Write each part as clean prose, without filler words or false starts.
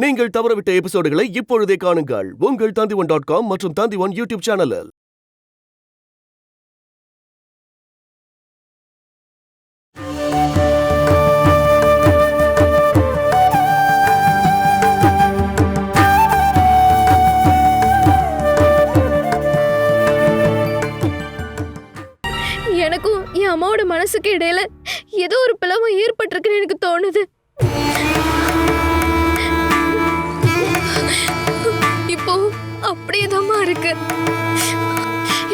நீங்கள் தவறவிட்ட எபிசோடுகளை இப்பொழுதே காணுங்கள் உங்கள் Tandivan.com மற்றும் Tandivan யூடியூப் சேனலில். எனக்கும் என் அம்மாவோட மனசுக்கு இடையில ஏதோ ஒரு பிளவு ஏற்பட்டிருக்குன்னு எனக்கு தோணுது. இப்போ அப்படியேதாம்மா இருக்கு.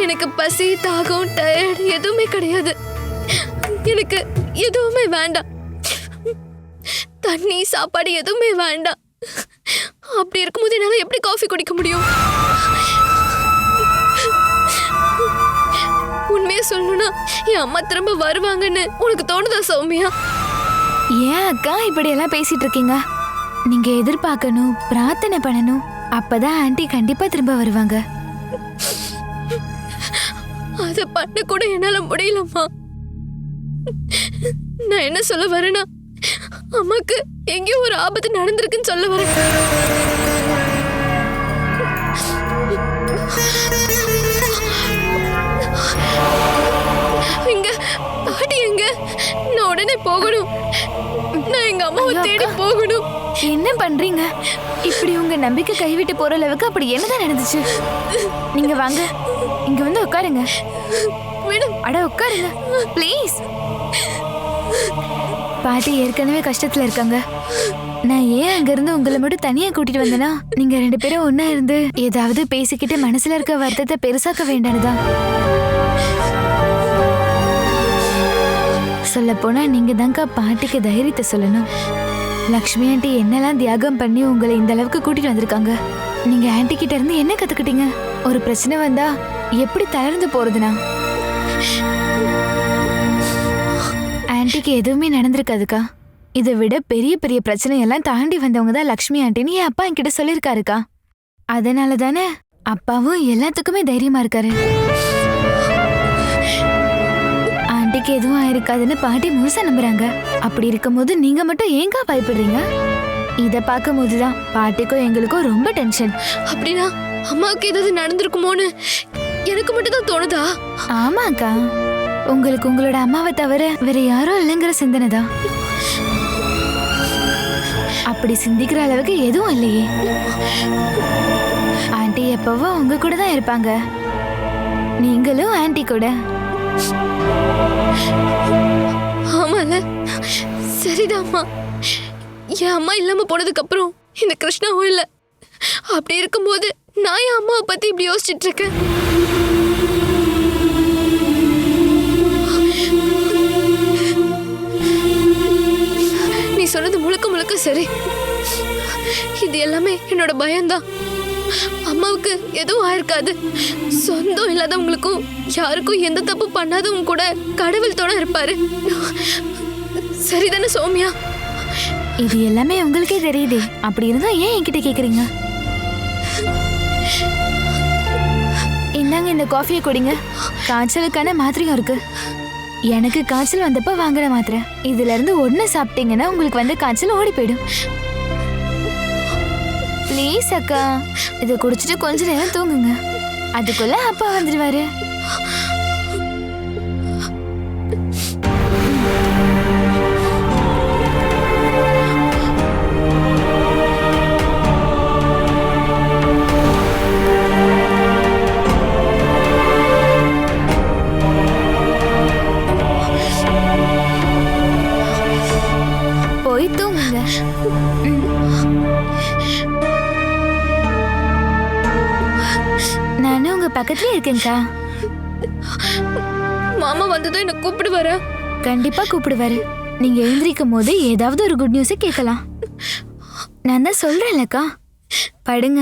எனக்கு பசி, தாகம், டயர்ட் எதுவுமே கிடையாது. எனக்கு எதுவுமே வேண்டாம். தண்ணி, சாப்பாடு எதுவுமே வேண்டாம். அப்படி இருக்கும்போது என்னால எப்படி காஃபி குடிக்க முடியும்? உண்மையா சொல்லணும்னா என் அம்மா திரும்ப வருவாங்கன்னு உனக்கு தோணுதா சௌமியா? ஏன் அக்கா இப்படி எல்லாம் பேசிட்டு இருக்கீங்க? நீங்க எதிர்பார்க்கணும், பிரார்த்தனை பண்ணணும். அப்பதான் ஆன்ட்டி கண்டிப்பா திரும்ப வருவாங்க. அத பண்ண கூட என்னால முடியலம்மா. நான் என்ன சொல்ல வரேன்னா, அம்மாக்கு எங்கேயோ ஒரு ஆபத்து நடந்திருக்குன்னு சொல்ல வரேன். எங்க பாட்டி எங்க? நான் உடனே போகணும். நான் எங்க அம்மாவை தேடி போகணும். என்ன பண்றீங்க? இப்படி உங்க நம்பிக்கை கைவிட்டு போற அளவுக்கு அப்படி என்னதான் நடந்துச்சு? நீங்க வாங்க, இங்க வந்து உட்காருங்க. அட உட்காருங்க ப்ளீஸ். பாட்டி ஏற்கனவே கஷ்டத்துல இருக்காங்க. நான் ஏன் அங்க இருந்து உங்களை மட்டும் தனியா கூட்டிட்டு வந்தேன்னா, நீங்க ரெண்டு பேரும் ஒன்னா இருந்து ஏதாவது பேசிக்கிட்டு மனசுல இருக்க வருத்தத்தை பெருசாக்க வேண்டானுதான். சொல்ல போனா நீங்க தான்க்கா பாட்டிக்கு தைரியத்தை சொல்லணும். லக்ஷ்மி ஆண்டி என்னெல்லாம் தியாகம் பண்ணி உங்களை இந்த அளவுக்கு கூட்டிட்டு வந்திருக்காங்க. நீங்க ஆண்டி கிட்ட இருந்து என்ன கத்துக்கிட்டீங்க? ஒரு பிரச்சனை வந்தா எப்படி தளர்ந்து போறதுனா? ஆண்டிக்கு எதுவுமே நடந்திருக்காதுக்கா. இதை விட பெரிய பெரிய பிரச்சனை எல்லாம் தாண்டி வந்தவங்க தான் லக்ஷ்மி ஆண்டின்னு என் அப்பா என்கிட்ட சொல்லியிருக்காருக்கா. அதனால தானே அப்பாவும் எல்லாத்துக்குமே தைரியமா இருக்காரு. ஆண்டிக்கு எதுவும் ஆயிருக்காதுன்னு பாட்டி முழுசா நம்புறாங்க. அப்படி இருக்கும்போது நீங்க மட்டும் ஏங்கா பயப்படுறீங்க? இத பார்க்கும் போதுதான் பாட்டிக்கும் எங்களுக்கும் ரொம்ப டென்ஷன். அப்படின்னா அம்மாவுக்கு ஏதாவது நடந்திருக்குமோன்னு எனக்கு மட்டும் தான் தோணுதா? ஆமாக்கா, உங்களுக்கு உங்களோட அம்மாவை தவிர வேற யாரும் இல்லைங்கிற சிந்தனை தான். அப்படி சிந்திக்கிற அளவுக்கு எதுவும் இல்லையே. ஆண்டி எப்பவும் உங்க கூட தான் இருப்பாங்க. நீங்களும் ஆண்டி கூட. ஆமால, சரிதாம்மா. என் அம்மா இல்லாம போனதுக்கு அப்புறம் இந்த கிருஷ்ணாவும் இல்ல. அப்படி இருக்கும்போது நான் என் அம்மாவை பத்தி இப்படி யோசிச்சுட்டு இருக்கேன். நீ சொன்னது முழுக்க முழுக்க சரி. இது எல்லாமே என்னோட பயம்தான். அம்மாவுக்கு எதுவும் ஆயிருக்காது. சொந்தம் இல்லாதவங்களுக்கும் யாருக்கும் எந்த தப்பு பண்ணாதவங்க கூட கடவுள் தோட இருப்பாரு. சரிதானே சௌமியா? இது எல்லாமே உங்களுக்கே தெரியுதே. அப்படி இருந்தா ஏன் என்கிட்ட கேக்குறீங்க? இந்தாங்க இந்த காஃபியை குடிங்க. காய்ச்சலுக்கான மாத்திரையும் இருக்கு. எனக்கு காய்ச்சல் வந்தப்ப வாங்குற மாத்திரை. இதுல இருந்து ஒண்ணு சாப்பிட்டீங்கன்னா உங்களுக்கு வந்து காய்ச்சல் ஓடி போயிடும். ப்ளீஸ் அக்கா, இதை குடிச்சிட்டு கொஞ்ச நேரம் தூங்குங்க. அதுக்குள்ள அப்பா வந்துடுவாரு. போய் தூங்குங்க. நானும் உங்க பக்கத்துல இருக்கேன்க்கா. மாமா வந்ததும் என்ன கூப்பிடுவாரா? கண்டிப்பா கூப்பிடுவாரு. நீங்க எழுந்திருக்கும் போது ஏதாவது ஒரு குட் நியூஸை கேட்கலாம். நான் தான் சொல்றேன்லக்கா, படுங்க.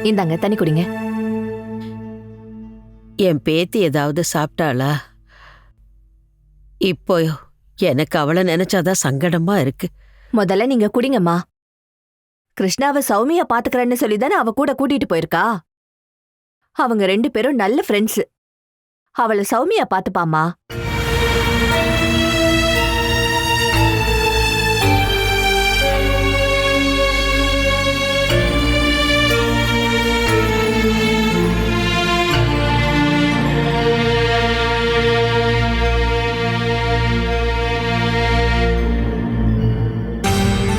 இந்தாங்க தண்ணி குடிங்க. என் பேத்தி ஏதாவது சாப்பிட்டாளா? இப்போ எனக்கு அவளை நினைச்சாதான் சங்கடமா இருக்கு. முதல்ல நீங்க குடிங்கம்மா. கிருஷ்ணாவை சௌமியா பாத்துக்கறேன்னு சொல்லிதானே அவ கூட கூட்டிட்டு போயிருக்கா. அவங்க 2 பேரும் நல்ல ஃப்ரெண்ட்ஸ். அவளை சௌமியா பாத்துப்பாமா.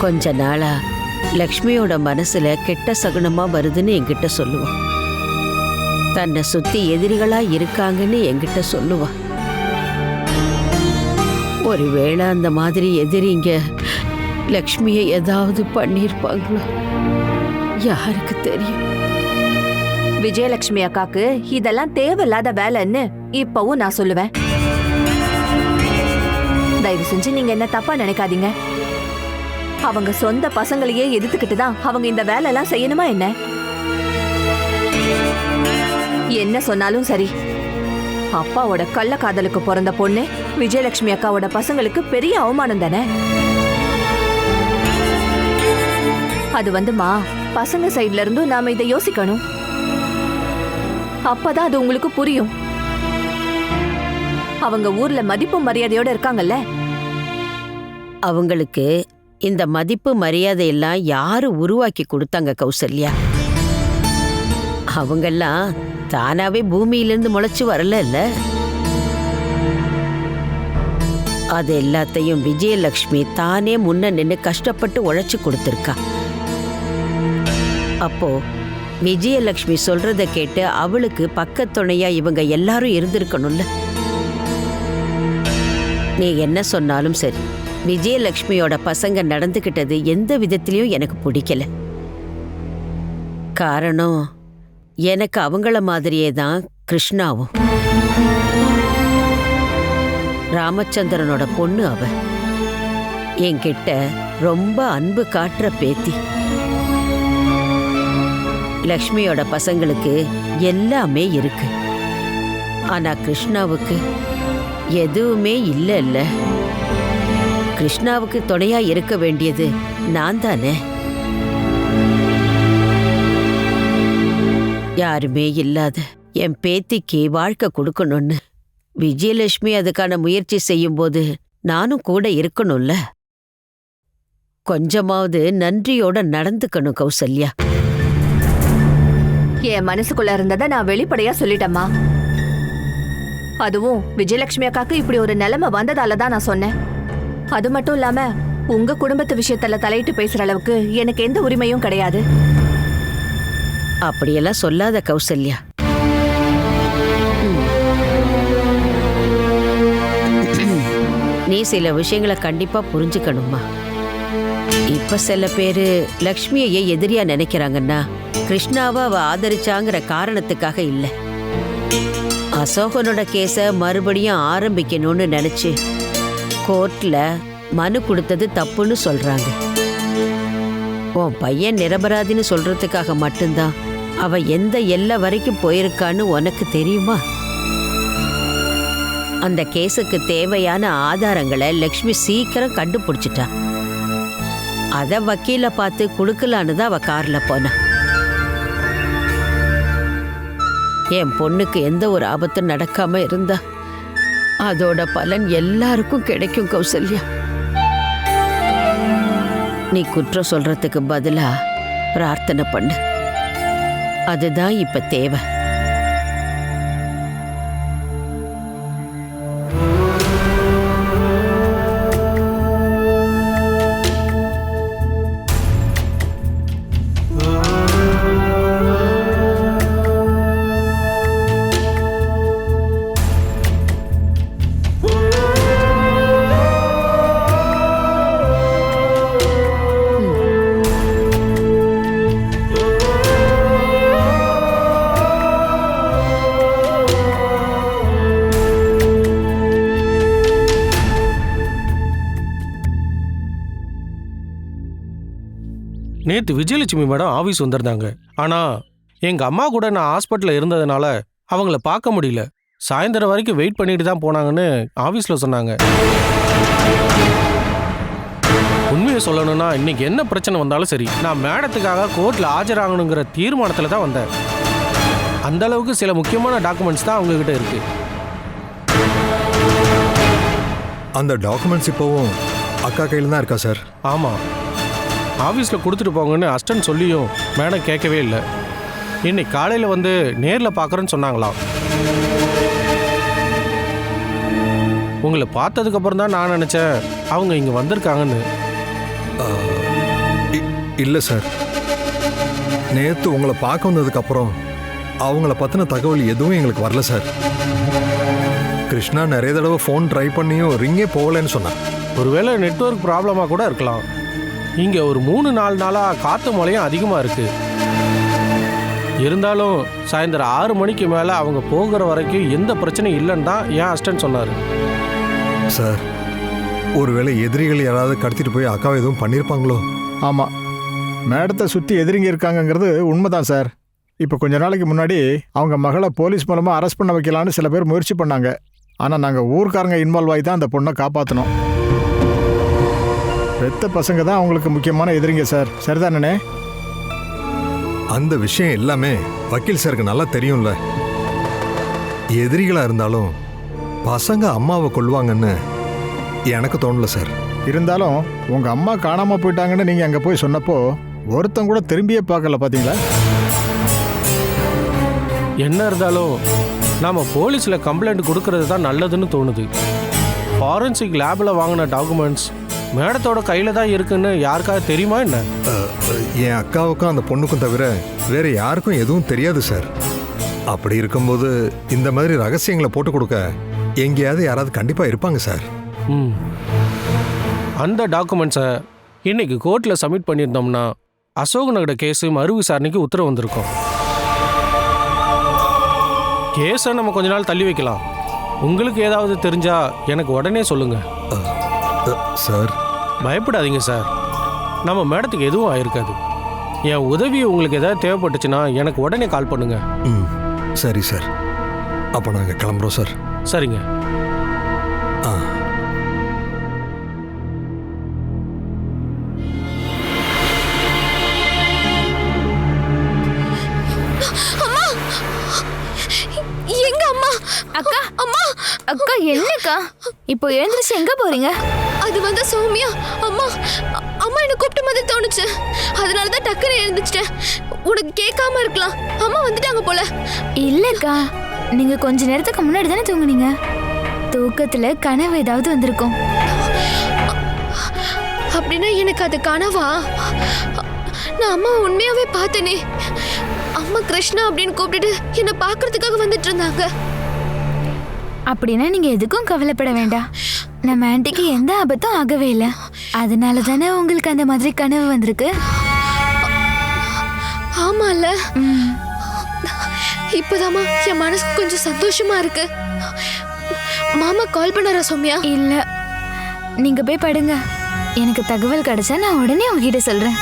கொஞ்ச நாளா லக்ஷ்மியோட மனசுல கெட்ட சகுனமா வருதுன்னு என்கிட்ட சொல்லுவா. தன்னை சுத்தி எதிரிகளா இருக்காங்கன்னு என்கிட்ட சொல்லுவா. ஒருவேளை அந்த மாதிரி எதிரிங்க லக்ஷ்மியை ஏதாவது பண்ணிருப்பாங்களோ யாருக்கு தெரியும். விஜயலட்சுமி அக்காக்கு இதெல்லாம் தேவையில்லாத வேலைன்னு இப்பவும் நான் சொல்லுவேன். தயவு செஞ்சு நீங்க என்ன தப்பா நினைக்காதீங்க. அவங்க சொந்த பசங்களையே எதிர்த்துக்கிட்டு தான் அவங்க இந்த வேலை எல்லாம் செய்யணுமா என்ன? என்ன சொன்னாலும் சரி, அப்பாவோட கள்ளக்காதலுக்கு பிறந்த பொண்ணு விஜயலட்சுமி அக்காவோட பசங்களுக்கு பெரிய அவமானம் தானே. அது வந்துமா, பசங்க சைட்ல இருந்தும் நாம இதை யோசிக்கணும். அப்பதான் அது உங்களுக்கு புரியும். அவங்க ஊர்ல மதிப்பும் மரியாதையோட இருக்காங்கல்ல. அவங்களுக்கு இந்த மதிப்பு மரியாதையெல்லாம் யாரு உருவாக்கி கொடுத்தாங்க கௌசல்யா? அவங்கெல்லாம் தானாவே பூமியிலிருந்து முளைச்சு வரல. அது எல்லாத்தையும் விஜயலட்சுமி தானே முன்ன நின்று கஷ்டப்பட்டு உழைச்சு கொடுத்துருக்கா. அப்போ விஜயலட்சுமி சொல்றத கேட்டு அவளுக்கு பக்கத்துணையா இவங்க எல்லாரும் இருந்திருக்கணும்ல. நீ என்ன சொன்னாலும் சரி, விஜயலட்சுமியோட பசங்க நடந்துகிட்டது எந்த விதத்திலையும் எனக்கு பிடிக்கல. காரணம், எனக்கு அவங்கள மாதிரியே தான் கிருஷ்ணாவும். ராமச்சந்திரனோட பொண்ணு அவ. என்கிட்ட ரொம்ப அன்பு காட்டுற பேத்தி. லக்ஷ்மியோட பசங்களுக்கு எல்லாமே இருக்கு. ஆனா கிருஷ்ணாவுக்கு எதுவுமே இல்ல. கிருஷ்ணாவுக்கு துணையா இருக்க வேண்டியது நான் தானே. யாருமே இல்லாத என் பேத்திக்கு வாழ்க்கை கொடுக்கணும்னு விஜயலட்சுமி அதுக்கான முயற்சி செய்யும்போது நானும் கூட இருக்கணும்ல. கொஞ்சமாவது நன்றியோட நடந்துக்கணும் கௌசல்யா. என் மனசுக்குள்ள இருந்ததை நான் வெளிப்படையா சொல்லிட்டேம்மா. அதுவும் விஜயலட்சுமி அக்காக்கு இப்படி ஒரு நிலைமை வந்ததால தான் நான் சொன்னேன். அது மட்டும் இல்லாம உங்க குடும்பத்து விஷயத்துல தலையிட்டு பேசுற அளவுக்கு எனக்கு எந்த உரிமையும் கிடையாது. அப்படியெல்லாம் சொல்லாத கௌசல்யா. நீ சில விஷயங்களை கண்டிப்பா புரிஞ்சுக்கணுமா. இப்ப சில பேரு லக்ஷ்மியை எதிரியா நினைக்கிறாங்கன்னா கிருஷ்ணாவை அவ ஆதரிச்சாங்கிற காரணத்துக்காக இல்ல. அசோகனோட கேஸ மறுபடியும் ஆரம்பிக்கணும்னு நினைச்சு கோர்ட்ல மனு கொடுத்தது தப்புன்னு சொல்றாங்க. உன் பையன் நிரபராதின்னு சொல்றதுக்காக மட்டும்தான் அவ எந்த எல்லை வரைக்கும் போயிருக்கான்னு உனக்கு தெரியுமா? அந்த கேஸுக்கு தேவையான ஆதாரங்களை லக்ஷ்மி சீக்கிரம் கண்டுபிடிச்சிட்டா. அத வக்கீல பார்த்து கொடுக்கலான்னு தான் அவ கார்ல போனா. என் பொண்ணுக்கு எந்த ஒரு ஆபத்தும் நடக்காம இருந்தா அதோட பலன் எல்லாருக்கும் கிடைக்கும் கௌசல்யா. நீ குற்றம் சொல்றதுக்கு பதிலா பிரார்த்தனை பண்ணு. அதுதான் இப்ப தேவை. நேற்று விஜயலட்சுமி மேடம் ஆஃபீஸ் வந்திருந்தாங்க. ஆனால் எங்கள் அம்மா கூட நான் ஹாஸ்பிட்டலில் இருந்ததுனால அவங்கள பார்க்க முடியல. சாயந்தரம் வரைக்கும் வெயிட் பண்ணிட்டு தான் போனாங்கன்னு ஆஃபீஸில் சொன்னாங்க. உண்மையை சொல்லணும்னா இன்னைக்கு என்ன பிரச்சனை வந்தாலும் சரி, நான் மேடத்துக்காக கோர்ட்டில் ஆஜராகணுங்கிற தீர்மானத்தில் தான் வந்தேன். அந்த அளவுக்கு சில முக்கியமான டாக்குமெண்ட்ஸ் தான் அவங்ககிட்ட இருக்கு. அந்த டாக்குமெண்ட்ஸ் இப்போவும் அக்கா கையில் தான் இருக்கா சார்? ஆமாம், ஆஃபீஸில் கொடுத்துட்டு போங்கன்னு அஸ்டன் சொல்லியும் மேடம் கேட்கவே இல்லை. இன்னைக்கு காலையில் வந்து நேரில் பார்க்குறேன்னு சொன்னாங்களாம். உங்களை பார்த்ததுக்கப்புறம் தான் நான் நினச்சேன் அவங்க இங்கே வந்திருக்காங்கன்னு. இல்லை சார், நேற்று உங்களை பார்க்க வந்ததுக்கப்புறம் அவங்கள பற்றின தகவல் எதுவும் எங்களுக்கு வரல சார். கிருஷ்ணா நிறைய தடவை ஃபோன் ட்ரை பண்ணியும் ரிங்கே போகலன்னு சொன்னான். ஒருவேளை நெட்வொர்க் ப்ராப்ளமாக கூட இருக்கலாம். இங்கே ஒரு 3-4 நாளாக காற்று மழையும் அதிகமாக இருக்குது. இருந்தாலும் சாயந்தரம் 6 மணிக்கு மேலே அவங்க போகிற வரைக்கும் எந்த பிரச்சனையும் இல்லைன்னு தான் என் அஸ்டன் சொன்னார். சார், ஒருவேளை எதிரிகள் யாராவது கடத்திட்டு போய் அக்காவை எதுவும் பண்ணியிருப்பாங்களோ? ஆமாம், மேடத்தை சுற்றி எதிரிங்க இருக்காங்கங்கிறது உண்மைதான் சார். இப்போ கொஞ்ச நாளைக்கு முன்னாடி அவங்க மகளை போலீஸ் மூலமாக அரெஸ்ட் பண்ண வைக்கலான்னு சில பேர் முயற்சி பண்ணாங்க. ஆனால் நாங்கள் ஊர்க்காரங்க இன்வால்வ் ஆகி தான் அந்த பொண்ணை காப்பாற்றினோம். பெத்த பசங்க தான் அவங்களுக்கு முக்கியமான எதிரிங்க சார். சரிதானே? அந்த விஷயம் எல்லாமே வக்கீல் சாருக்கு நல்லா தெரியும்ல. எதிரிகளாக இருந்தாலும் பசங்க அம்மாவை கொல்லுவாங்கன்னு எனக்கு தோணல சார். இருந்தாலும் உங்கள் அம்மா காணாமல் போயிட்டாங்கன்னு நீங்கள் அங்கே போய் சொன்னப்போ ஒருத்தன் கூட திரும்பியே பார்க்கல, பார்த்தீங்களா? என்ன இருந்தாலும் நாம் போலீஸில் கம்ப்ளைண்ட் கொடுக்கறது தான் நல்லதுன்னு தோணுது. ஃபாரன்சிக் லேபில் வாங்கின டாக்குமெண்ட்ஸ் மேடத்தோட கையில் தான் இருக்குன்னு யாருக்காவது தெரியுமா என்ன? என் அக்காவுக்கும் அந்த பொண்ணுக்கும் தவிர வேற யாருக்கும் எதுவும் தெரியாது சார். அப்படி இருக்கும்போது இந்த மாதிரி ரகசியங்களை போட்டு கொடுக்க எங்கேயாவது யாராவது கண்டிப்பாக இருப்பாங்க சார். அந்த டாக்குமெண்ட்ஸை இன்னைக்கு கோர்ட்டில் சப்மிட் பண்ணியிருந்தோம்னா அசோக் நகர கேஸு மறு விசாரணைக்கு உத்தரவு வந்திருக்கும். கேஸை நம்ம கொஞ்ச நாள் தள்ளி வைக்கலாம். உங்களுக்கு ஏதாவது தெரிஞ்சா எனக்கு உடனே சொல்லுங்க சார். பயப்படாதீங்க சார், நம்ம மேடத்துக்கு எதுவும் ஆயிருக்காது. என் உதவி உங்களுக்கு ஏதாவது தேவைப்பட்டுச்சுன்னா எனக்கு உடனே கால் பண்ணுங்க. சரி சார், அப்போ நாங்கள் கிளம்புறோம் சார். சரிங்க. எங்க அம்மா? அக்கா, அம்மா, அக்கா என்னக்கா இப்போ எழுந்திருச்சு எங்க போறீங்க? அது வந்து சௌமியா அம்மா. அம்மா என்ன கூப்பிட்ட மாதிரி தோணுச்சு, அதனால தான் டக்குன்னு எழுந்துச்சிட்டேன். உனக்கு கேட்காம இருக்கலாம், அம்மா வந்துட்டாங்க போல. இல்லக்கா, நீங்க கொஞ்ச நேரத்துக்கு முன்னாடி தானே தூங்குனீங்க. தூக்கத்துல கனவு ஏதாவது வந்திருக்கும். அப்படின்னா எனக்கு அது கனவா? நான் அம்மா உண்மையாவே பார்த்தேனே. அம்மா கிருஷ்ணா அப்படின்னு கூப்பிட்டுட்டு என்னை பார்க்கறதுக்காக வந்துட்டு இருந்தாங்க. அப்படின்னா நீங்க எதுக்கும் கவலைப்பட வேண்டாம். நம்ம ஆன்ட்டிக்கு எந்த ஆபத்தும் ஆகவே இல்லை. அதனால தானே உங்களுக்கு அந்த மாதிரி கனவு வந்திருக்கு. ஆமால, இப்போதாம்மா என் மனசுக்கு கொஞ்சம் சந்தோஷமா இருக்கு. மாமா கால் பண்ணாரா சௌமியா? இல்ல, நீங்க போய் படுங்க. எனக்கு தகவல் கிடைச்சா நான் உடனே உங்ககிட்ட சொல்றேன்.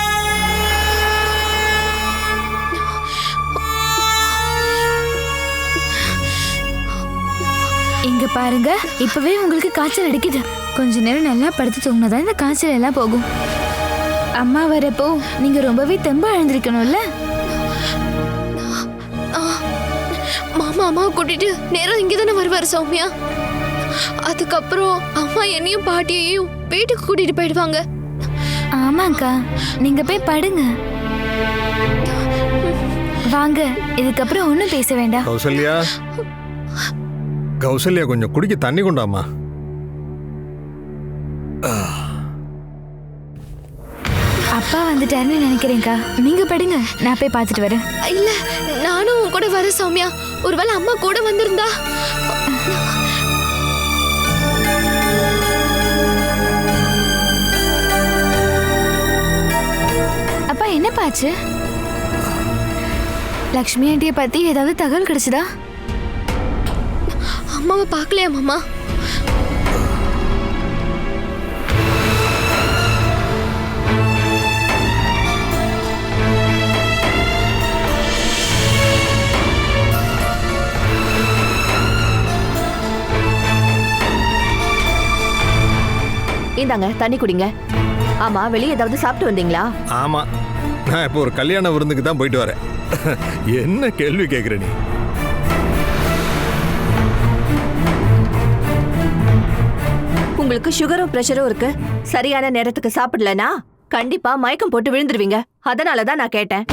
இங்க பாருங்க, இப்பவே உங்களுக்கு காய்ச்சல் அடிக்குது. கொஞ்ச நேரம் நல்லா படுத்து தூங்கினாதான் இந்த காய்ச்சல் எல்லாம் போகும். அம்மா வரப்போ நீங்க ரொம்பவே தெம்பா எழுந்திருக்கணும்ல. மாமா அம்மாவை கூட்டிட்டு நேரம் இங்கே தானே வருவார் சௌமியா. அதுக்கப்புறம் அம்மா என்னையும் பாட்டியையும் வீட்டுக்கு கூட்டிட்டு போயிடுவாங்க. ஆமாக்கா, நீங்க போய் படுங்க. வாங்க, இதுக்கப்புறம் ஒன்றும் பேச வேண்டாம். கௌசல்யா, கௌசல்யா கொஞ்சம் குடிக்க தண்ணி கொண்டாமா. அப்பா வந்துட்டாருன்னு நினைக்கிறேன்க்கா. நீங்க படுங்க, நான் போய் பார்த்துட்டு வரேன். இல்ல, நானும் உன் கூட வரேன் சௌமியா. ஒருவேளை அம்மா கூட வந்திருந்தா. அப்பா என்னப்பாச்சு? லக்ஷ்மி ஆண்டியை பத்தி ஏதாவது தகவல் கிடைச்சதா? அம்மாவை பார்க்கலையா மாமா? இந்தாங்க தண்ணி குடிங்க. ஆமா, வெளியே ஏதாவது சாப்பிட்டு வந்தீங்களா? ஆமா, நான் இப்போ ஒரு கல்யாண விருந்துக்கு தான் போயிட்டு வரேன். என்ன கேள்வி கேட்குற நீ? உங்களுக்கு சுகரும் பிரஷரும் இருக்கு. சரியான நேரத்துக்கு சாப்பிடலனா கண்டிப்பா மயக்கம் போட்டு விழுந்துருவீங்க. அதனாலதான் நான் கேட்டேன்.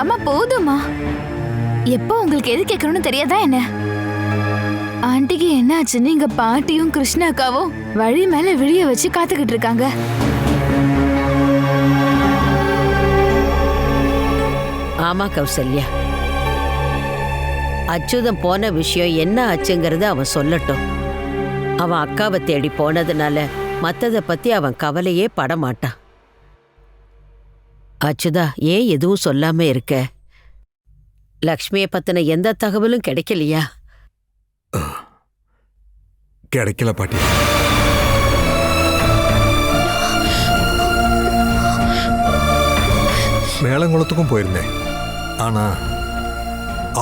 அம்மா போதுமா? எப்போ உங்களுக்கு எது கேட்கணும்னு தெரியாதா என்ன? ஆண்டிக்கு என்ன ஆச்சுன்னு எங்க பாட்டியும் கிருஷ்ணா அக்காவும் வழி மேல விழிய வச்சு காத்துக்கிட்டு இருக்காங்க. ஆமா கௌசல்யா, அச்சுதம் போன விஷயம் என்ன ஆச்சுங்கிறத அவன் சொல்லட்டும். அவன் அக்காவை தேடி போனதுனால மத்தத பத்தி அவன் கவலையே படமாட்டான். அச்சுதா, ஏன் எதுவும் சொல்லாம இருக்க? லக்ஷ்மியை பத்தின எந்த தகவலும் கிடைக்கலையா? கிடைக்கல பாட்டி. மேலங்குளத்துக்கும் போயிருந்தேன். ஆனா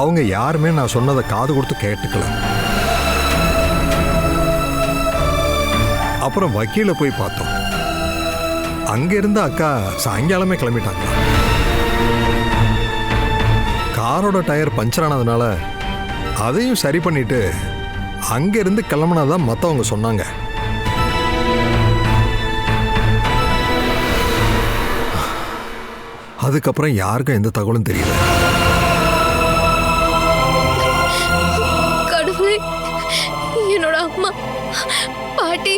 அவங்க யாருமே நான் சொன்னதை காது கொடுத்து கேட்டுக்கல. அப்புறம் வக்கீல போய் பார்த்தோம். அங்க இருந்த அக்கா சாயங்காலமே கிளம்பிட்டாங்க. காரோட டயர் பஞ்சர் ஆனதுனால அதையும் சரி பண்ணிட்டு அங்க இருந்து கிளம்புனாதான் மத்தவங்க சொன்னாங்க. அதுக்கப்புறம் யாருக்கும் எந்த தகவலும் தெரியல. கடவுளே, என்னோட அம்மா பாட்டி,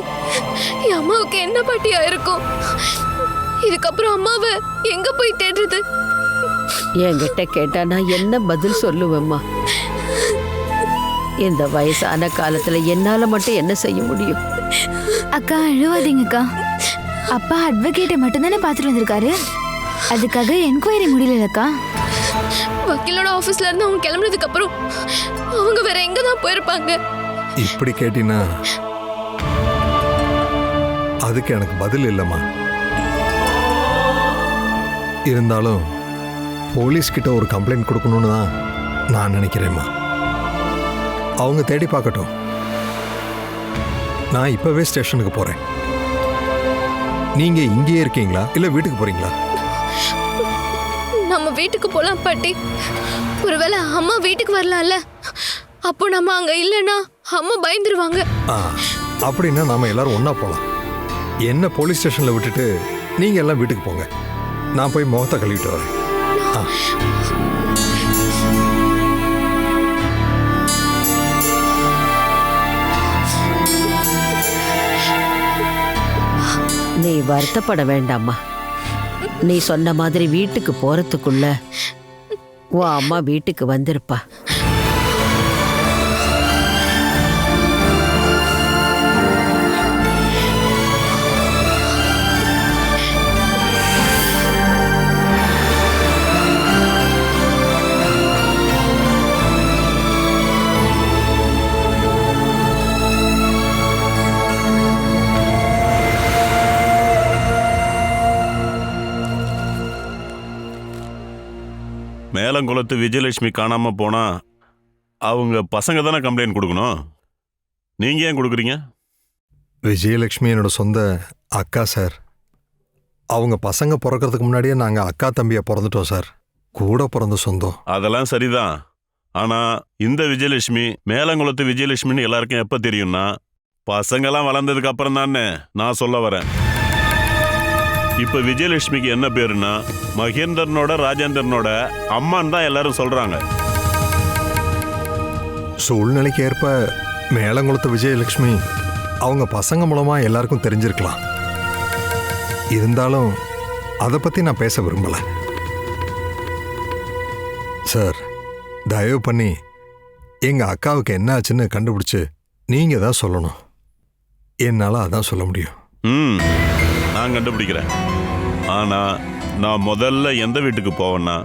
என் அம்மாவுக்கு என்ன பாட்டி ஆயிருக்கும்? இதுக்கப்புறம் அம்மாவை எங்க போய் தேடுறது? என்கிட்ட கேட்டா நான் என்ன பதில் சொல்லுவேம்மா? இந்த வயசான காலத்துல என்னால மட்டும் என்ன செய்ய முடியும்? அக்கா அழுவாதீங்கக்கா. அப்பா அட்வொகேட்டை மட்டும்தானே பார்த்துட்டு வந்திருக்காரு. அதுக்காக என்கொயரி முடியலக்கா. வக்கீலோட ஆபீஸ்ல இருந்து அவங்க கிளம்புனதுக்கு அப்புறம் அவங்க வேற எங்க தான் போயிருப்பாங்க? இப்படி கேட்டினா அதுக்கு எனக்கு பதில் இல்லைம்மா. இருந்தாலும் போலீஸ் கிட்ட ஒரு கம்ப்ளைண்ட் கொடுக்கணும்னு தான் நான் நினைக்கிறேம்மா. அவங்க தேடி பார்க்கட்டும். நான் இப்பவே ஸ்டேஷனுக்கு போறேன். நீங்க இங்கேயே இருக்கீங்களா இல்ல வீட்டுக்கு போறீங்களா? நம்ம வீட்டுக்கு போலாம் பாட்டி. ஒருவேளை அம்மா வீட்டுக்கு வரலாம்ல, அப்போ நம்ம அங்க இல்லைன்னா அம்மா பயந்துருவாங்க. அப்படின்னா நாம எல்லாரும் ஒண்ணா போலாம். என்ன போலீஸ் ஸ்டேஷன்ல விட்டுட்டு நீங்க எல்லாம் வீட்டுக்கு போங்க. நான் போய் முகத்தை கழுவிட்டு வரேன். நீ வருத்தப்பட வேண்டாம்மா. நீ சொன்ன மாதிரி வீட்டுக்கு போறதுக்குள்ள உன் அம்மா வீட்டுக்கு வந்திருப்பா. மேலங்குளத்து விஜயலட்சுமி காணாம போனா அவங்க பசங்க தானே கம்ப்ளைண்ட் கொடுக்கணும். நீங்க ஏன் கொடுக்குறீங்க? விஜயலட்சுமி என்னோட சொந்த அக்கா சார். அவங்க பசங்க பிறக்கிறதுக்கு முன்னாடியே நாங்க அக்கா தம்பியா பிறந்துட்டோம் சார். கூட பிறந்த சொந்தம். அதெல்லாம் சரிதான். ஆனா இந்த விஜயலட்சுமி மேலங்குளத்து விஜயலட்சுமின்னு எல்லாருக்கும் எப்ப தெரியும்னா பசங்கெல்லாம் வளர்ந்ததுக்கு அப்புறம் தானே நான் சொல்ல வரேன். இப்ப விஜயலட்சுமிக்கு என்ன பேருன்னா மகேந்திரனோட ராஜேந்திரனோட அம்மான்னு தான் எல்லாரும் சொல்றாங்க. சூழ்நிலைக்கு ஏற்ப மேலங்குளத்து விஜயலட்சுமி அவங்க பசங்க மூலமா எல்லாருக்கும் தெரிஞ்சிருக்கலாம். இருந்தாலும் அதை பத்தி நான் பேச விரும்பல சார். தயவு பண்ணி எங்க அக்காவுக்கு என்ன ஆச்சுன்னு கண்டுபிடிச்சு நீங்க தான் சொல்லணும். என்னால அதான் சொல்ல முடியும். நான் கண்டுபிடிக்கிறேன். ஆனா நான் முதல்ல எந்த வீட்டுக்கு போவேன்னா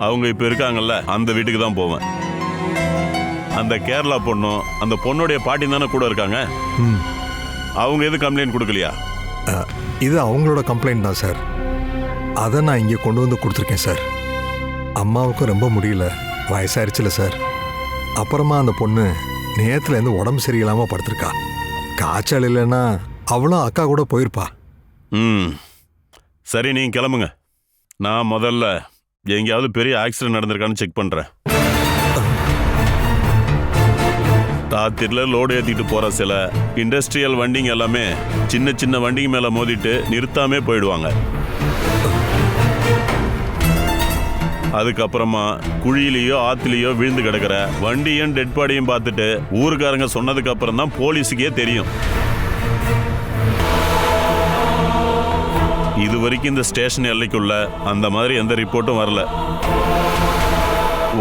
அவங்க இப்ப இருக்காங்கல்ல அந்த வீட்டுக்கு தான் போவேன். அந்த கேரளா பொண்ணும் அந்த பொண்ணுடைய பாட்டி தானே கூட இருக்காங்க. அவங்க எது கம்ப்ளைண்ட் கொடுக்கலையா? இது அவங்களோட கம்ப்ளைண்ட் தான் சார். அதை நான் இங்கே கொண்டு வந்து கொடுத்துருக்கேன் சார். அம்மாவுக்கும் ரொம்ப முடியல, வயசாயிருச்சுல சார். அப்புறமா அந்த பொண்ணு நேரத்துலேருந்து உடம்பு சரியில்லாமல் படுத்திருக்கா. காய்ச்சல் இல்லைன்னா அவளும் அக்கா கூட போயிருப்பா. ம், சரி நீங்கள் கிளம்புங்க. நான் முதல்ல எங்கேயாவது பெரிய ஆக்சிடென்ட் நடந்திருக்கான்னு செக் பண்ணுறேன். ராத்திரியில் லோடு ஏற்றிட்டு போகிற சில இண்டஸ்ட்ரியல் வண்டிங்க எல்லாமே சின்ன சின்ன வண்டிங்க மேலே மோதிட்டு நிறுத்தாமே போயிடுவாங்க. அதுக்கப்புறமா குழியிலையோ ஆற்றுலையோ விழுந்து கிடக்கிற வண்டியும் டெட் பாடியும் பார்த்துட்டு ஊருக்காரங்க சொன்னதுக்கு அப்புறம் தான் போலீஸுக்கே தெரியும். இது வரைக்கும் இந்த ஸ்டேஷன் எல்லைக்குள்ள அந்த மாதிரி எந்த ரிப்போர்ட்டும் வரல.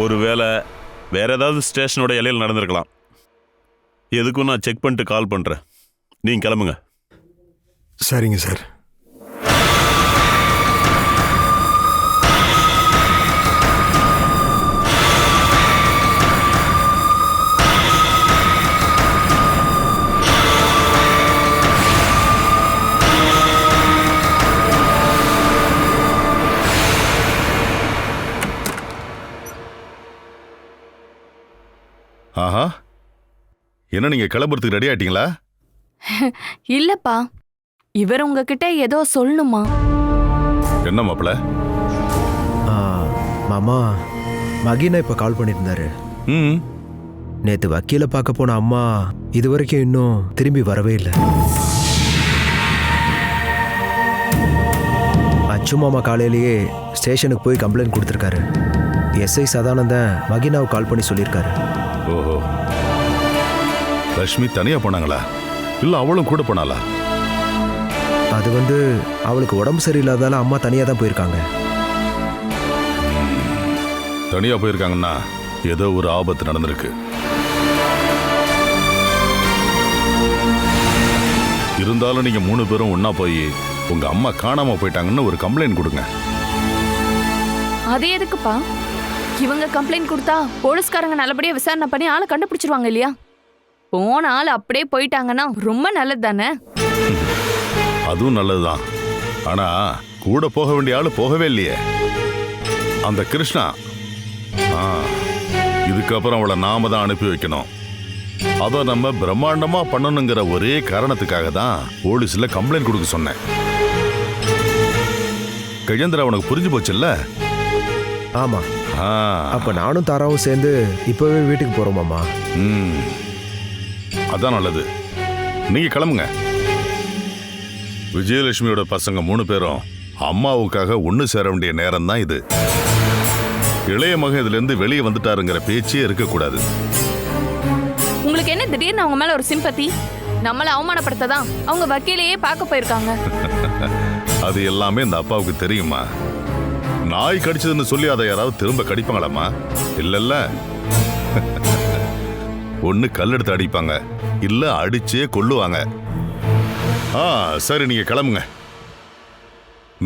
ஒருவேளை வேற ஏதாவது ஸ்டேஷனோட எல்லையில் நடந்திருக்கலாம். எதுக்கும் நான் செக் பண்ணிட்டு கால் பண்ணுறேன். நீங்கள் கிளம்புங்க. சரிங்க சார். ஆஹா, என்ன நீங்க கிளம்புறதுக்கு ரெடி ஆயிட்டீங்களா? இல்லப்பா, இவர் உங்ககிட்ட ஏதோ சொல்லணுமா? என்ன மாப்பிள? மாமா, மகினா இப்ப கால் பண்ணியிருந்தாரு. ம், நேத்து வக்கீல பார்க்க போன அம்மா இது வரைக்கும் இன்னும் திரும்பி வரவே இல்லை. அச்சு மாமா காலையிலேயே ஸ்டேஷனுக்கு போய் கம்ப்ளைண்ட் கொடுத்துருக்காரு. எஸ்ஐ சதானந்தன் மகினாவுக்கு கால் பண்ணி சொல்லியிருக்காரு. ஓஹோ, லட்சுமி தனியா போனாங்களா இல்ல அவளும் கூட போனாளா? அது அவளுக்கு உடம்பு சரியில்லாதால அம்மா தனியா தான் போயிருக்காங்க. தனியா போயிருக்காங்கன்னா ஏதோ ஒரு ஆபத்து நடந்திருக்கு. இருந்தாலும் நீங்க 3 பேரும் ஒன்னா போய் உங்க அம்மா காணாம போயிட்டாங்கன்னு ஒரு கம்ப்ளைண்ட் கொடுங்க. அது எதுக்குப்பா? இவங்க கம்ப்ளைண்ட் கொடுத்தா போலீஸ்காரங்க நல்லபடியா விசாரணை பண்ணி ஆளை கண்டுபிடிச்சிருவாங்க இல்லையா? போன ஆள் அப்படியே போயிட்டாங்கன்னா ரொம்ப நல்லது தானே. அதுவும் நல்லதுதான். ஆனா கூட போக வேண்டிய ஆளு போகவே இல்லையே, அந்த கிருஷ்ணா. இதுக்கப்புறம் அவளை நாம தான் அனுப்பி வைக்கணும். அதை நம்ம பிரம்மாண்டமா பண்ணணுங்கிற ஒரே காரணத்துக்காக தான் போலீஸ்ல கம்ப்ளைண்ட் கொடுக்க சொன்னேன். கஜேந்திரா, உனக்கு புரிஞ்சு போச்சுல்ல? ஆமா, அப்ப நானும் தாராவும் சேர்ந்து இப்பவே வீட்டுக்கு போறோம் மாமா. அதான் நல்லது. நீங்க கிளம்புங்க. விஜயலட்சுமியோட பசங்க 3 பேரும் அம்மாவுக்காக ஒண்ணு சேர வேண்டிய நேரம் தான் இது. இளைய மகன் இதுல இருந்து வெளியே வந்துட்டாருங்கிற பேச்சே இருக்கக்கூடாது. உங்களுக்கு என்ன திடீர்னு அவங்க மேல ஒரு சிம்பத்தி? நம்மள அவமானப்படுத்ததான் அவங்க வக்கீலையே பார்க்க போயிருக்காங்க. அது எல்லாமே இந்த அப்பாவுக்கு தெரியுமா? நாய் கடிச்சதுன்னு சொல்லி அதை யாராவது திரும்ப கடிப்பாங்களாமா? இல்லல்ல. ஒண்ணு கல்லெடுத்து அடிப்பாங்க, இல்ல அடிச்சே கொல்லுவாங்க. சரி, நீங்க கிளம்புங்க.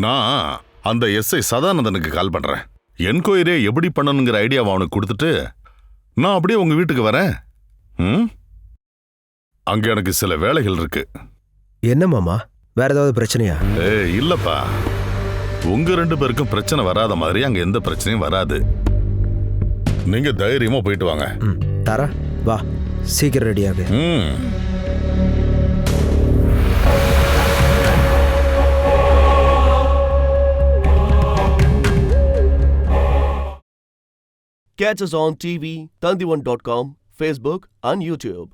நான் அந்த எஸ்ஐ சதானந்தனுக்கு கால் பண்றேன். என்கொயரியை எப்படி பண்ணணுங்கிற ஐடியாவை அவனுக்கு கொடுத்துட்டு நான் அப்படியே உங்க வீட்டுக்கு வரேன். அங்க எனக்கு சில வேலைகள் இருக்கு. என்ன மாமா, வேற ஏதாவது பிரச்சனையா? இல்லப்பா, உங்க 2 பேருக்கும் பிரச்சனை வராத மாதிரி அங்க எந்த பிரச்சனையும் வராது. நீங்க தைரியமா போயிட்டு வாங்க. தாரா, வா, சீக்கிரம் ரெடியாகு. Catch us on TV, Tandivan.com, Facebook and YouTube.